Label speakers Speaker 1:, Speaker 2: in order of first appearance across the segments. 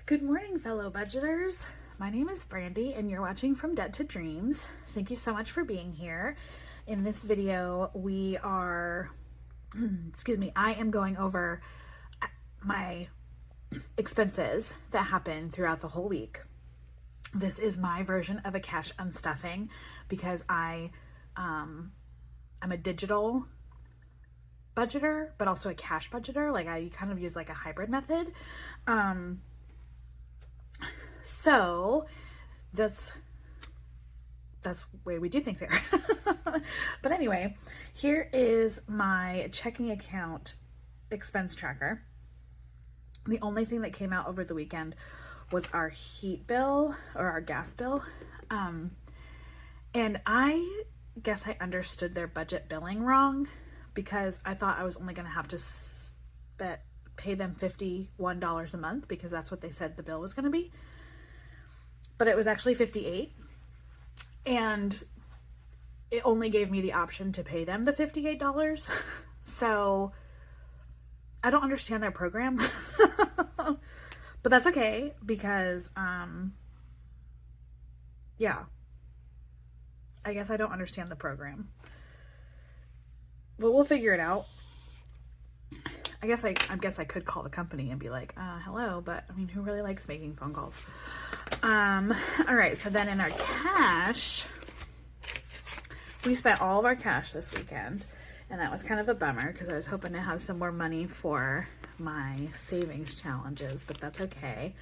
Speaker 1: Good morning, fellow budgeters. My name is Brandy and you're watching From Debt to Dreams. Thank you so much for being here. In this video, we are, I am going over my expenses that happen throughout the whole week. This is my version of a cash unstuffing because I'm a digital budgeter, but also a cash budgeter. Like I kind of use like a hybrid method. So that's the way we do things here. But anyway, here is my checking account expense tracker. The only thing that came out over the weekend was our heat bill or our gas bill. And I guess I understood their budget billing wrong because I thought I was only going to have to pay them $51 a month because that's what they said the bill was going to be. But it was actually $58, and it only gave me the option to pay them the $58. So I don't understand their program, but that's okay because, yeah, I guess I don't understand the program, but we'll figure it out. I guess I could call the company and be like, hello, but I mean, who really likes making phone calls? All right. So then in our cash, we spent all of our cash this weekend, and that was kind of a bummer because I was hoping to have some more money for my savings challenges, but that's okay.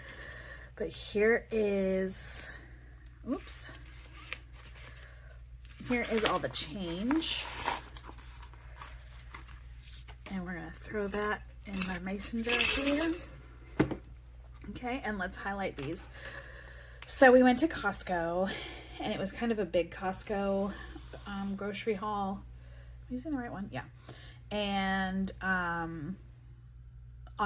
Speaker 1: But here is all the change. And we're going to throw that in my mason jar here. Okay, and let's highlight these. So we went to Costco, and it was kind of a big Costco grocery haul. Am I using the right one? Yeah. And on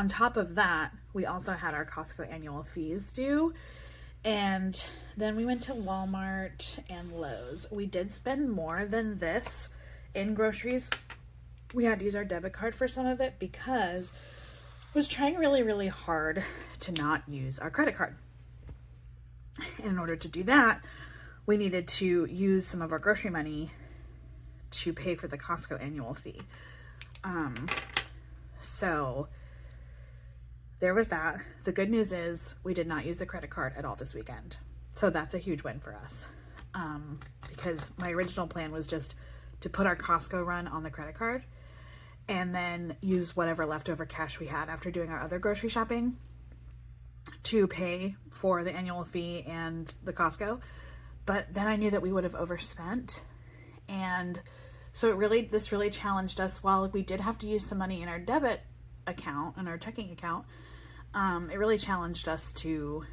Speaker 1: top of that, we also had our Costco annual fees due. And then we went to Walmart and Lowe's. We did spend more than this in groceries. We had to use our debit card for some of it because I was trying really, really hard to not use our credit card. And in order to do that, we needed to use some of our grocery money to pay for the Costco annual fee. So there was that. The good news is we did not use the credit card at all this weekend. So that's a huge win for us. Because my original plan was just to put our Costco run on the credit card and then use whatever leftover cash we had after doing our other grocery shopping to pay for the annual fee and the Costco. But then I knew that we would have overspent. And so this really challenged us. While we did have to use some money in our debit account and our checking account, it really challenged us to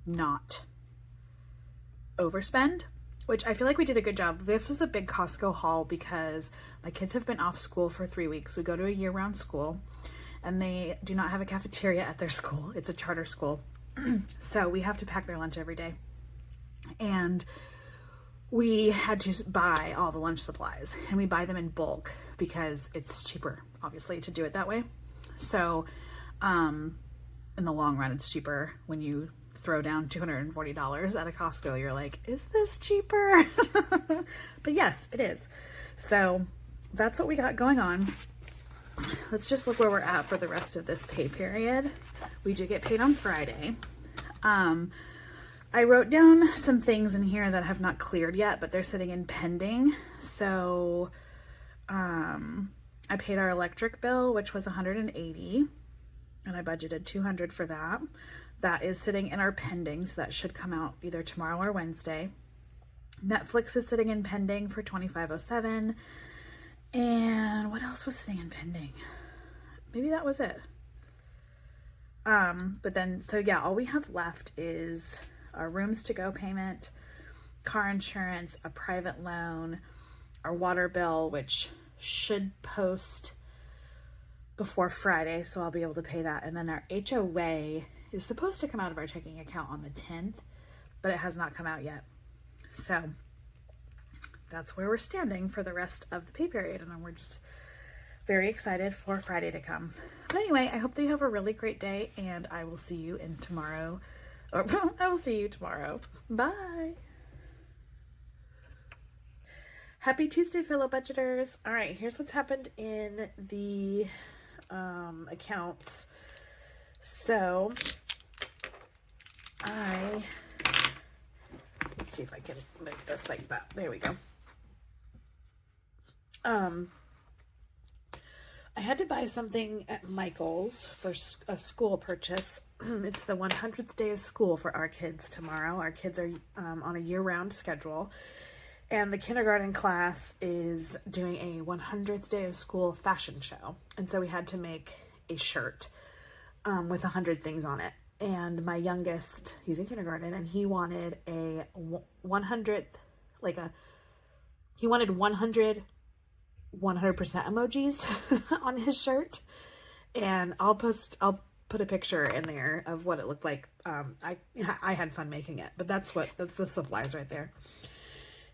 Speaker 1: not overspend, which I feel like we did a good job. This was a big Costco haul because my kids have been off school for 3 weeks. We go to a year-round school, and they do not have a cafeteria at their school. It's a charter school. So we have to pack their lunch every day. And we had to buy all the lunch supplies, and we buy them in bulk because it's cheaper, obviously, to do it that way. So in the long run, it's cheaper when you throw down $240 at a Costco. You're like, is this cheaper? But yes, it is. So that's what we got going on. Let's just look where we're at for the rest of this pay period. We do get paid on Friday. I wrote down some things in here that have not cleared yet, but they're sitting in pending. So I paid our electric bill, which was $180, and I budgeted $200 for that. That is sitting in our pending, so that should come out either tomorrow or Wednesday. Netflix is sitting in pending for $25.07. And what else was sitting in pending? Maybe that was it. But then, so yeah, all we have left is our rooms to go payment, car insurance, a private loan, our water bill, which should post before Friday, so I'll be able to pay that. And then our HOA is supposed to come out of our checking account on the 10th, but it has not come out yet. So that's where we're standing for the rest of the pay period, and we're just very excited for Friday to come. But anyway, I hope that you have a really great day, and I will see you in tomorrow. Or I will see you tomorrow. Bye. Happy Tuesday, fellow budgeters. All right, here's what's happened in the accounts. So let's see if I can move this like that. There we go. I had to buy something at Michael's for a school purchase. It's the 100th day of school for our kids tomorrow. Our kids are on a year-round schedule, and the kindergarten class is doing a 100th day of school fashion show. And so we had to make a shirt with 100 things on it. And my youngest, he's in kindergarten, and he wanted a 100th, he wanted 100% emojis on his shirt. And I'll put a picture in there of what it looked like. I had fun making it, but that's the supplies right there.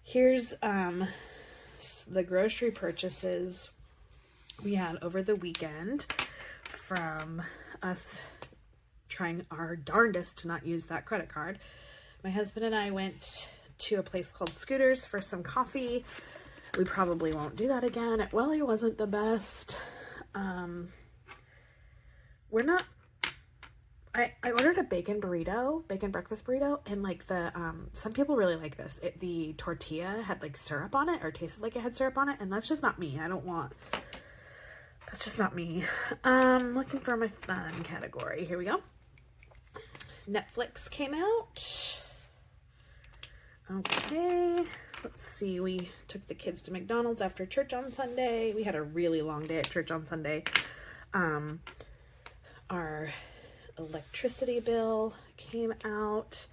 Speaker 1: Here's the grocery purchases we had over the weekend from us trying our darndest to not use that credit card. My husband and I went to a place called Scooters for some coffee. We probably won't do that again. It wasn't the best. I ordered a bacon breakfast burrito, and some people really like this. The tortilla had syrup on it, or tasted like it had syrup on it, and that's just not me. That's just not me. Looking for my fun category. Here we go. Netflix came out. Okay, let's see. We took the kids to McDonald's after church on Sunday. We had a really long day at church on Sunday. Our electricity bill came out,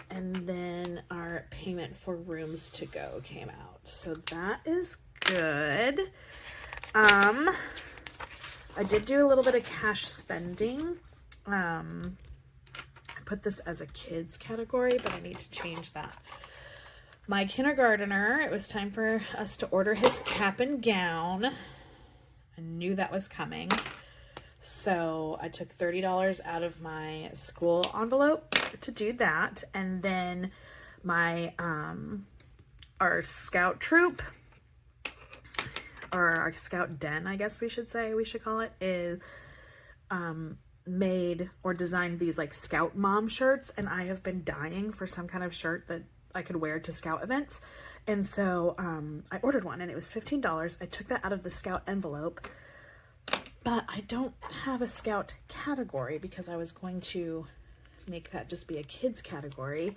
Speaker 1: and then our payment for rooms to go came out. So that is good. I did do a little bit of cash spending. I put this as a kids category, but I need to change that. My kindergartner, it was time for us to order his cap and gown. I knew that was coming. So I took $30 out of my school envelope to do that. And then our scout troop, or our scout den, I guess we should call it, is made or designed these scout mom shirts. And I have been dying for some kind of shirt that I could wear to scout events. And so I ordered one, and it was $15. I took that out of the scout envelope, but I don't have a scout category because I was going to make that just be a kids category,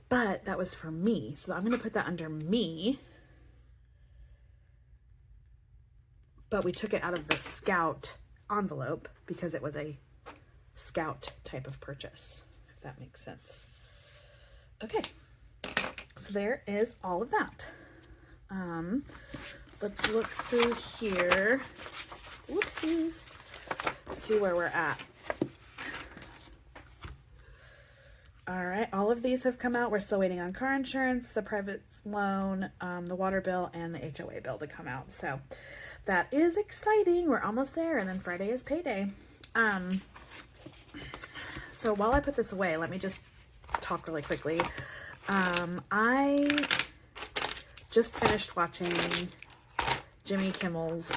Speaker 1: but that was for me. So I'm going to put that under me, but we took it out of the scout envelope because it was a scout type of purchase, if that makes sense. Okay, so there is all of that. Let's look through here. Whoopsies. See where we're at. All right, all of these have come out. We're still waiting on car insurance, the private loan, the water bill, and the HOA bill to come out. So that is exciting. We're almost there, and then Friday is payday. So while I put this away, let me just talk really quickly. I just finished watching Jimmy Kimmel's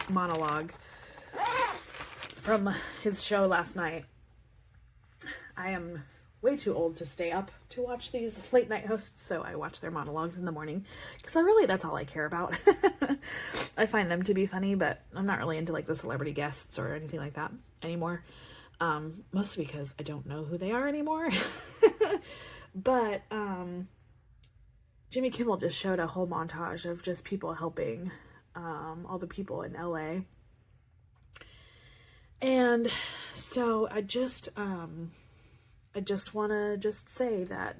Speaker 1: monologue from his show last night. I am way too old to stay up to watch these late night hosts, so I watch their monologues in the morning because that's all I care about. I find them to be funny, but I'm not really into the celebrity guests or anything like that anymore. Mostly because I don't know who they are anymore. But Jimmy Kimmel just showed a whole montage of just people helping all the people in LA. And so I just want to just say that,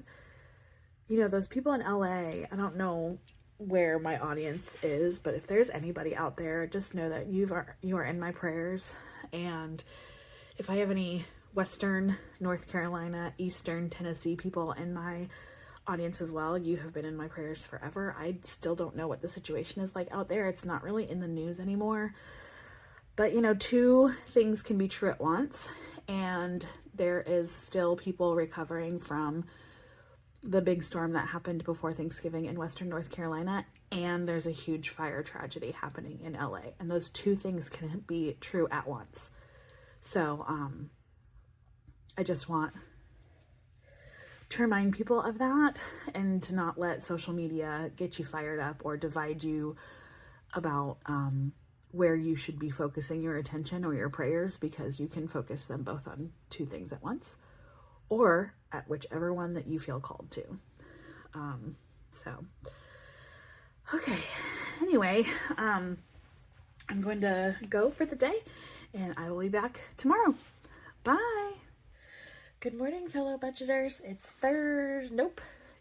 Speaker 1: those people in LA, I don't know where my audience is, but if there's anybody out there, just know that you are in my prayers. And if I have any Western North Carolina, Eastern Tennessee people in my audience as well, you have been in my prayers forever. I still don't know what the situation is like out there. It's not really in the news anymore. But, you know, two things can be true at once, and there is still people recovering from the big storm that happened before Thanksgiving in Western North Carolina, and there's a huge fire tragedy happening in LA, and those two things can be true at once. So, I just want to remind people of that, and to not let social media get you fired up or divide you about, where you should be focusing your attention or your prayers, because you can focus them both on two things at once, or at whichever one that you feel called to. Okay. Anyway, I'm going to go for the day, and I will be back tomorrow. Bye. Good morning, fellow budgeters. It's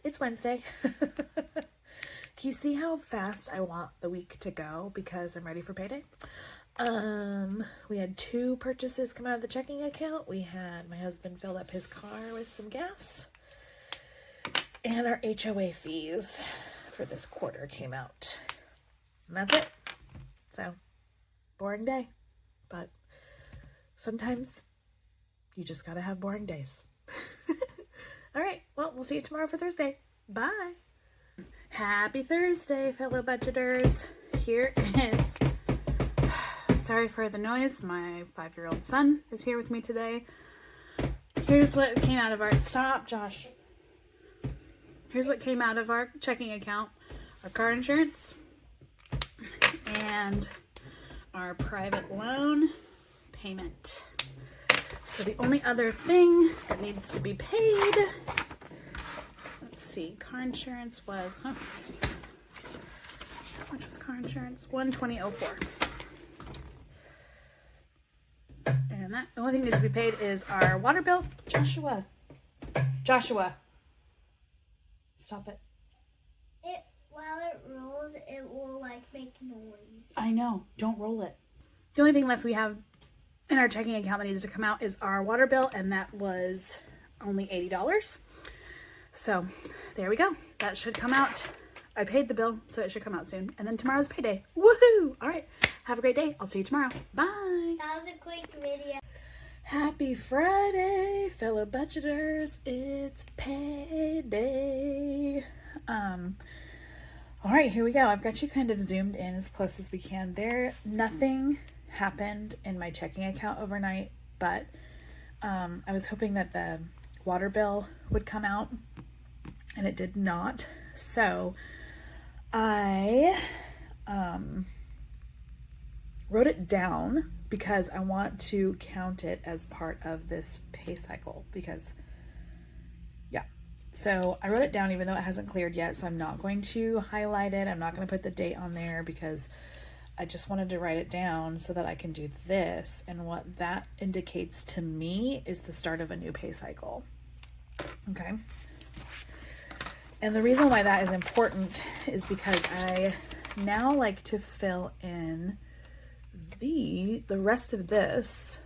Speaker 1: it's Wednesday. Can you see how fast I want the week to go because I'm ready for payday? We had 2 purchases come out of the checking account. We had my husband filled up his car with some gas, and our HOA fees for this quarter came out. And that's it. So, boring day. But sometimes you just gotta have boring days. All right. Well, we'll see you tomorrow for Thursday. Bye. Happy Thursday, fellow budgeters. Here is, I'm sorry for the noise. My 5-year-old son is here with me today. Here's what came out of our, stop, Josh. Here's what came out of our checking account. Our car insurance and our private loan payment. So the only other thing that needs to be paid, let's see, car insurance was, how much was car insurance? $120.04. And that, the only thing that needs to be paid is our water bill. Joshua, stop it.
Speaker 2: While it rolls, it will like make noise.
Speaker 1: I know, don't roll it. The only thing left we have in our checking account that needs to come out is our water bill, and that was only $80. So there we go. That should come out. I paid the bill, so it should come out soon. And then tomorrow's payday. Woohoo! All right. Have a great day. I'll see you tomorrow. Bye.
Speaker 2: That was a quick video.
Speaker 1: Happy Friday, fellow budgeters. It's payday. All right, here we go. I've got you kind of zoomed in as close as we can. Nothing happened in my checking account overnight, but I was hoping that the water bill would come out, and it did not. So I wrote it down because I want to count it as part of this pay cycle, because so I wrote it down even though it hasn't cleared yet, so I'm not going to highlight it. I'm not going to put the date on there because I just wanted to write it down so that I can do this. And what that indicates to me is the start of a new pay cycle. Okay. And the reason why that is important is because I now like to fill in the rest of this.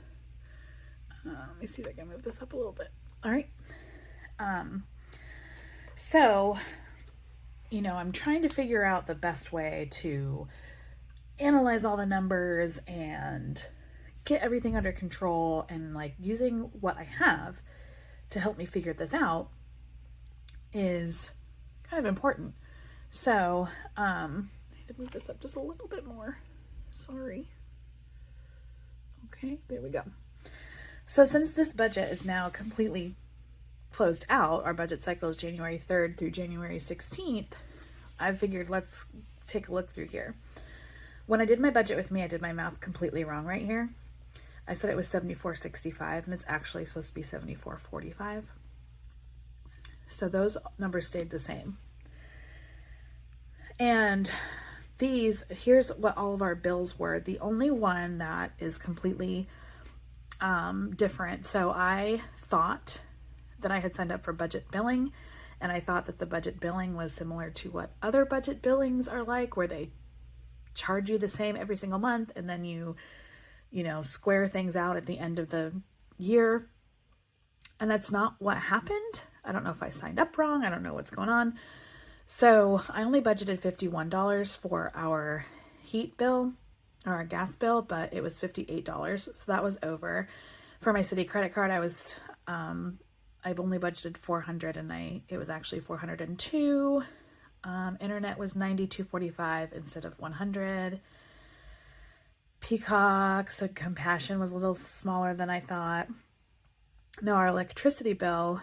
Speaker 1: Let me see if I can move this up a little bit. All right. So, you know, I'm trying to figure out the best way to analyze all the numbers and get everything under control, and like using what I have to help me figure this out is kind of important. So, I need to move this up just a little bit more. Sorry. Okay, there we go. So since this budget is now completely closed out, our budget cycle is January 3rd through January 16th, I figured let's take a look through here. When I did my budget with me, I did my math completely wrong right here. I said it was $74.65, and it's actually supposed to be $74.45. So those numbers stayed the same. And here's what all of our bills were. The only one that is completely different. So I thought that I had signed up for budget billing, and I thought that the budget billing was similar to what other budget billings are like, where they charge you the same every single month, and then you know, square things out at the end of the year. And that's not what happened. I don't know if I signed up wrong. I don't know what's going on. So I only budgeted $51 for our heat bill, or our gas bill, but it was $58. So that was over. For my city credit card, I've only budgeted $400 and it was actually $402. Internet was $92.45 instead of $100. Peacock, so Compassion was a little smaller than I thought. No, our electricity bill,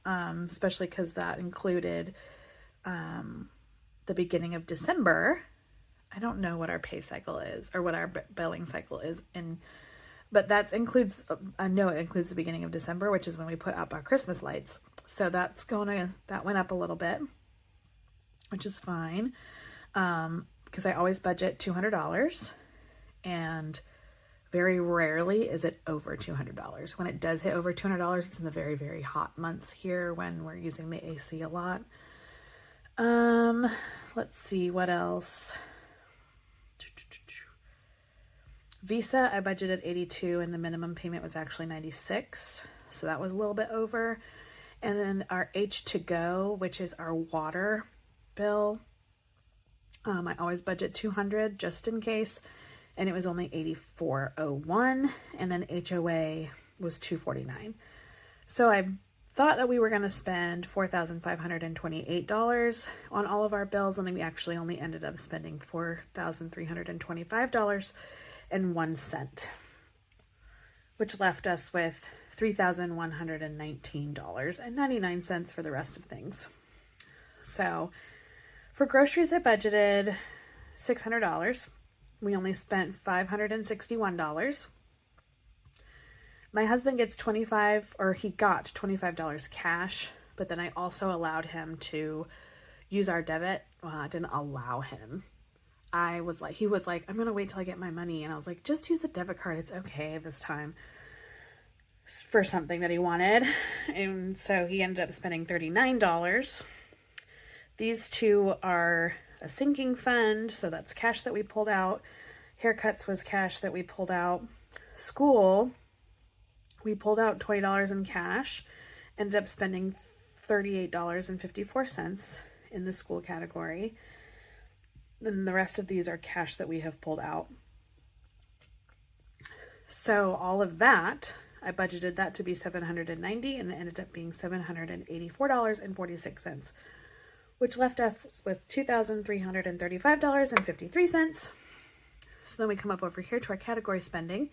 Speaker 1: especially because that included the beginning of December. I don't know what our pay cycle is or what our billing cycle is, but that includes, I know it includes the beginning of December, which is when we put up our Christmas lights. So that went up a little bit, which is fine, because I always budget $200, and very rarely is it over $200. When it does hit over $200, it's in the very, very hot months here when we're using the AC a lot. Let's see what else. Visa, I budgeted $82 and the minimum payment was actually $96. So that was a little bit over. And then our H2Go, which is our water bill, I always budget $200 just in case. And it was only $84.01. And then HOA was $249. So I thought that we were going to spend $4,528 on all of our bills, and then we actually only ended up spending $4,325.01, which left us with $3,119.99 for the rest of things. So for groceries, I budgeted $600. We only spent $561. My husband gets he got $25 cash, but then I also allowed him to use our debit. Well, I didn't allow him. He was like, I'm going to wait till I get my money. And I was like, just use the debit card. It's okay this time, for something that he wanted. And so he ended up spending $39. These two are a sinking fund. So that's cash that we pulled out. Haircuts was cash that we pulled out. School, we pulled out $20 in cash, ended up spending $38.54 in the school category. Then the rest of these are cash that we have pulled out. So all of that, I budgeted that to be $790, and it ended up being $784.46, which left us with $2,335.53. So then we come up over here to our category spending.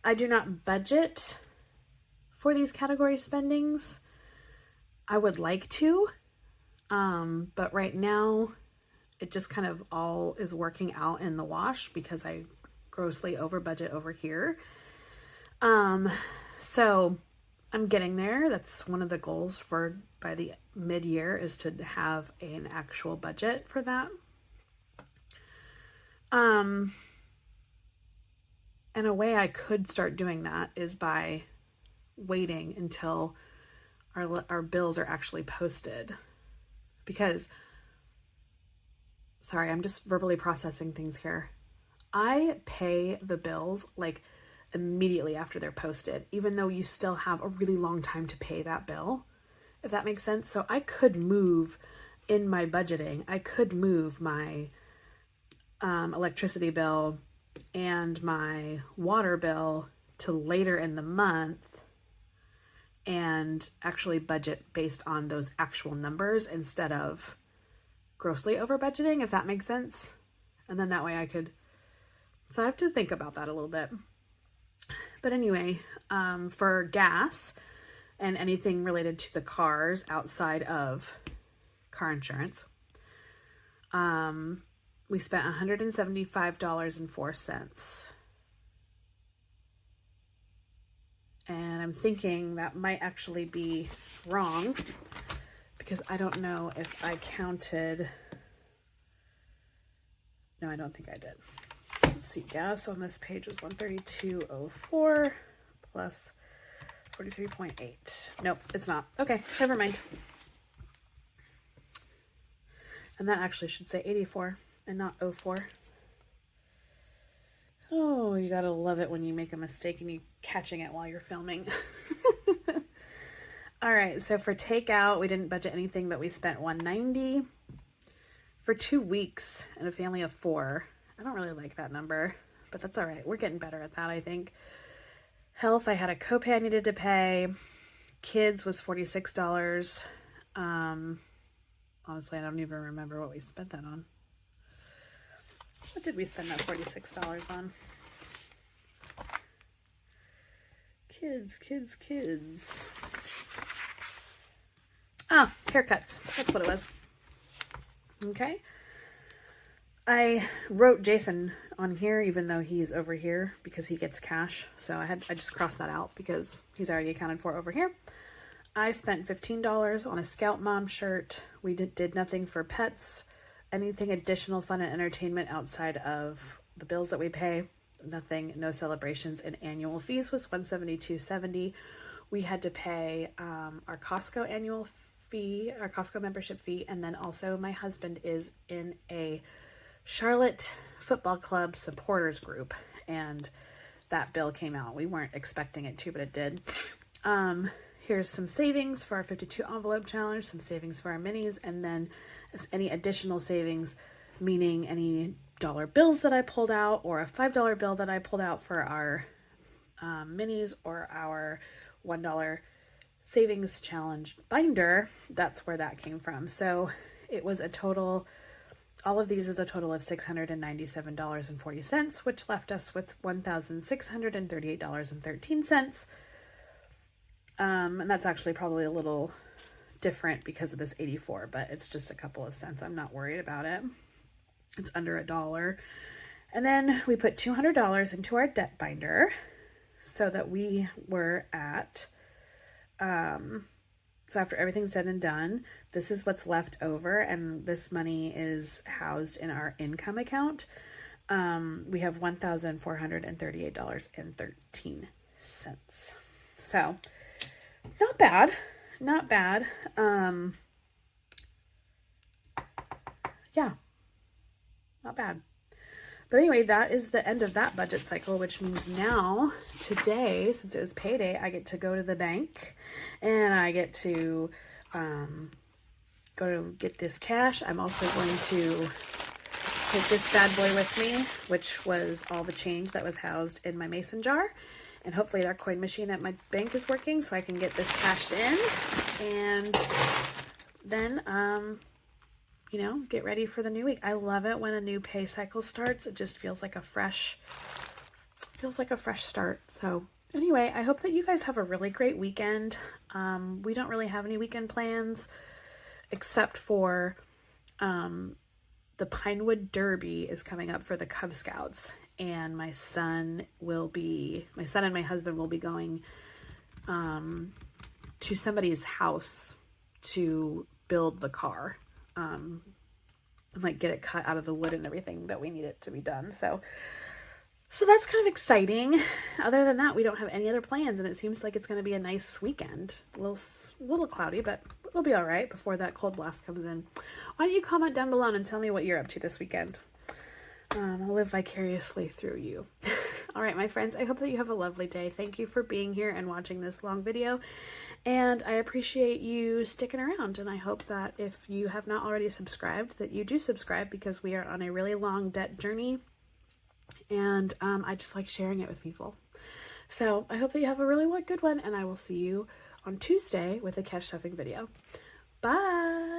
Speaker 1: I do not budget for these category spendings. I would like to, but right now it just kind of all is working out in the wash because I grossly over budget over here. So I'm getting there. That's one of the goals by the mid-year is to have an actual budget for that. And a way I could start doing that is by waiting until our bills are actually posted. Because, sorry, I'm just verbally processing things here. I pay the bills like immediately after they're posted, even though you still have a really long time to pay that bill, if that makes sense. So I could move in my budgeting, I could move my electricity bill and my water bill to later in the month and actually budget based on those actual numbers instead of grossly over budgeting, if that makes sense. And then that way so I have to think about that a little bit. But anyway, for gas and anything related to the cars outside of car insurance, we spent $175.04. And I'm thinking that might actually be wrong because I don't know if I counted. No, I don't think I did. Let's see, gas on this page was $132.04 plus 43.8. Nope, it's not. Okay, never mind. And that actually should say 84 and not 04. Oh, you gotta love it when you make a mistake and you catching it while you're filming. All right, so for takeout, we didn't budget anything, but we spent $190 for 2 weeks and a family of 4. I don't really like that number, but that's all right. We're getting better at that, I think. Health, I had a copay I needed to pay. Kids was $46. Honestly, I don't even remember what we spent that on. What did we spend that $46 on? Kids. Oh, haircuts. That's what it was. Okay. I wrote Jason on here, even though he's over here because he gets cash. So I just crossed that out because he's already accounted for over here. I spent $15 on a Scout Mom shirt. We did nothing for pets, anything additional fun and entertainment outside of the bills that we pay. Nothing, no celebrations, and annual fees was $172.70. We had to pay our Costco annual fee, our Costco membership fee, and then also my husband is in a Charlotte Football Club supporters group, and that bill came out. We weren't expecting it to, but it did. Here's some savings for our 52 envelope challenge, some savings for our minis, and then any additional savings, meaning any dollar bills that I pulled out or a $5 bill that I pulled out for our minis or our $1 savings challenge binder. That's where that came from. So it was a total, all of these is a total of $697.40, which left us with $1,638.13. And that's actually probably a little different because of this 84, but it's just a couple of cents. I'm not worried about it. It's under $1. And then we put $200 into our debt binder so that we were at, so after everything's said and done, this is what's left over, and this money is housed in our income account. We have $1,438.13. So not bad. Yeah, not bad. But anyway, that is the end of that budget cycle, which means now, today, since it was payday, I get to go to the bank and I get to go to get this cash. I'm also going to take this bad boy with me, which was all the change that was housed in my mason jar. And hopefully our coin machine at my bank is working so I can get this cashed in. And then, get ready for the new week. I love it when a new pay cycle starts. It just feels like a fresh start. So anyway, I hope that you guys have a really great weekend. We don't really have any weekend plans except for the Pinewood Derby is coming up for the Cub Scouts, and my son and my husband will be going to somebody's house to build the car. And get it cut out of the wood and everything that we need it to be done. So that's kind of exciting. Other than that, we don't have any other plans, and it seems like it's going to be a nice weekend. A little cloudy, but it'll be all right before that cold blast comes in. Why don't you comment down below and tell me what you're up to this weekend? I'll live vicariously through you. All right, my friends, I hope that you have a lovely day. Thank you for being here and watching this long video. And I appreciate you sticking around. And I hope that if you have not already subscribed, that you do subscribe, because we are on a really long debt journey. And I just like sharing it with people. So I hope that you have a really good one. And I will see you on Tuesday with a cash stuffing video. Bye.